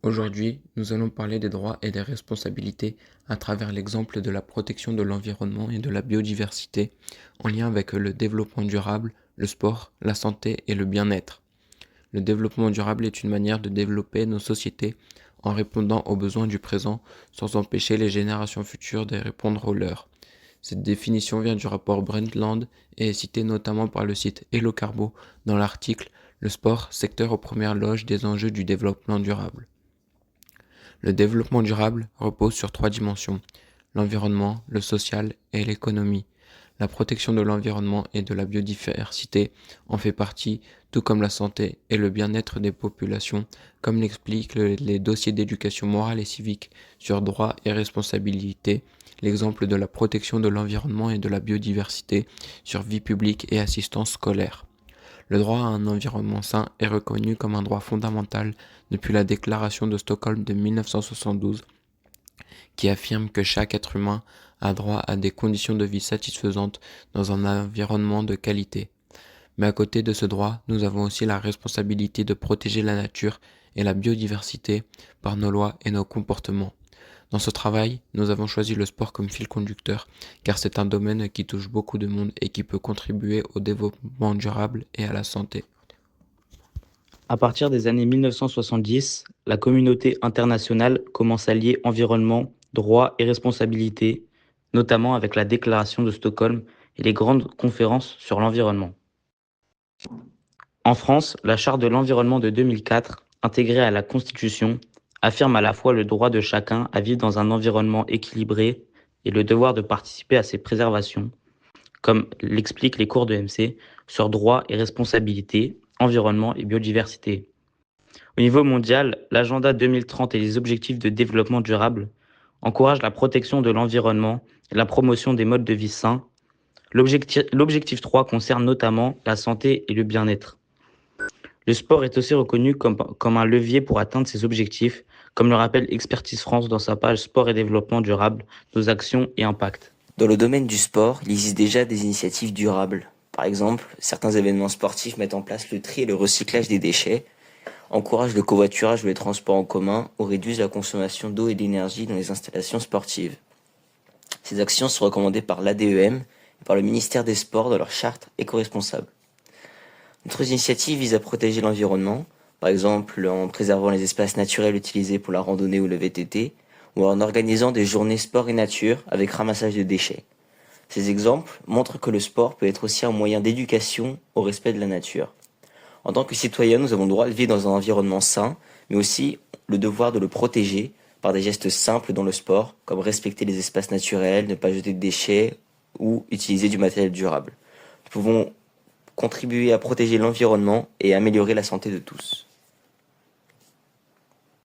Aujourd'hui, nous allons parler des droits et des responsabilités à travers l'exemple de la protection de l'environnement et de la biodiversité en lien avec le développement durable, le sport, la santé et le bien-être. Le développement durable est une manière de développer nos sociétés en répondant aux besoins du présent sans empêcher les générations futures de répondre aux leurs. Cette définition vient du rapport Brundtland et est citée notamment par le site Hello Carbo dans l'article Le sport, secteur aux premières loges des enjeux du développement durable. Le développement durable repose sur trois dimensions: l'environnement, le social et l'économie. La protection de l'environnement et de la biodiversité en fait partie, tout comme la santé et le bien-être des populations, comme l'expliquent les dossiers d'éducation morale et civique sur droits et responsabilités, l'exemple de la protection de l'environnement et de la biodiversité sur vie publique et assistance scolaire. Le droit à un environnement sain est reconnu comme un droit fondamental depuis la déclaration de Stockholm de 1972, qui affirme que chaque être humain a droit à des conditions de vie satisfaisantes dans un environnement de qualité. Mais à côté de ce droit, nous avons aussi la responsabilité de protéger la nature et la biodiversité par nos lois et nos comportements. Dans ce travail, nous avons choisi le sport comme fil conducteur, car c'est un domaine qui touche beaucoup de monde et qui peut contribuer au développement durable et à la santé. À partir des années 1970, la communauté internationale commence à lier environnement, droit et responsabilité, notamment avec la déclaration de Stockholm et les grandes conférences sur l'environnement. En France, la Charte de l'environnement de 2004, intégrée à la Constitution, affirme à la fois le droit de chacun à vivre dans un environnement équilibré et le devoir de participer à ses préservations, comme l'expliquent les cours de MC sur droit et responsabilité, environnement et biodiversité. Au niveau mondial, l'agenda 2030 et les objectifs de développement durable encouragent la protection de l'environnement et la promotion des modes de vie sains. L'objectif 3 concerne notamment la santé et le bien-être. Le sport est aussi reconnu comme un levier pour atteindre ces objectifs, comme le rappelle Expertise France dans sa page Sport et développement durable, nos actions et impacts. Dans le domaine du sport, il existe déjà des initiatives durables. Par exemple, certains événements sportifs mettent en place le tri et le recyclage des déchets, encouragent le covoiturage ou les transports en commun ou réduisent la consommation d'eau et d'énergie dans les installations sportives. Ces actions sont recommandées par l'ADEM et par le ministère des Sports dans leur charte éco-responsable. D'autres initiatives visent à protéger l'environnement, par exemple en préservant les espaces naturels utilisés pour la randonnée ou le VTT, ou en organisant des journées sport et nature avec ramassage de déchets. Ces exemples montrent que le sport peut être aussi un moyen d'éducation au respect de la nature. En tant que citoyens, nous avons le droit de vivre dans un environnement sain, mais aussi le devoir de le protéger par des gestes simples dans le sport, comme respecter les espaces naturels, ne pas jeter de déchets ou utiliser du matériel durable. Nous pouvons contribuer à protéger l'environnement et améliorer la santé de tous.